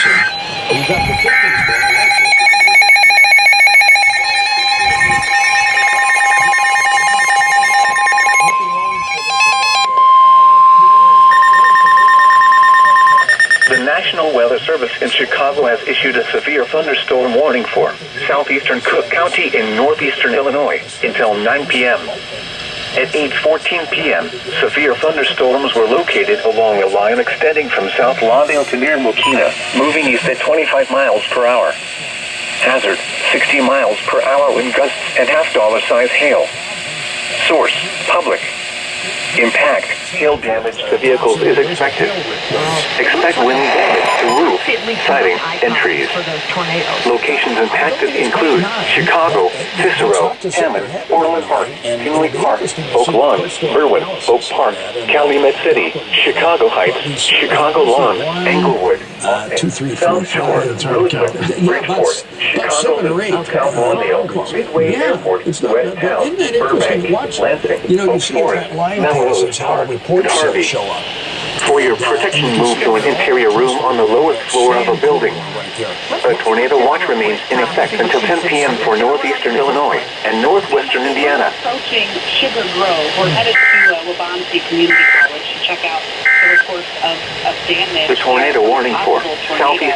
listen. You've got the 50s there. The National Weather Service in Chicago has issued a severe thunderstorm warning for southeastern Cook County in northeastern Illinois until 9 p.m. At 8:14 p.m., severe thunderstorms were located along a line extending from South Lawndale to near Mokina, moving east at 25 miles per hour. Hazard, 60 miles per hour wind gusts and half-dollar-size hail. Source, public. Impact, hail damage to vehicles is expected. Expect wind damage to roof, siding, and trees. Locations impacted include Chicago, Cicero, Hammond, Orland Park, Tinley Park, Oak Lawn, Berwyn, Oak Park, Calumet City, Chicago Heights, Chicago Lawn, Englewood, 2, 3, 4, South 5. Shore, Roosevelt, Bridgeport, About 7 or 8. South Lawndale, Midway Airport, It's not, West Town, isn't that interesting to watch? Lansing, You know, you Oak see Forest, that line Melrose passes how Park, the reports Harvey. show up. For your protection, move to an interior room on the lowest floor of a building. A tornado watch remains in effect until 10 p.m. for northeastern Illinois and northwestern Indiana. Approaching Sugar Grove, we're headed to Wabansie Community College to check out the reports of damage. The tornado warning for southeastern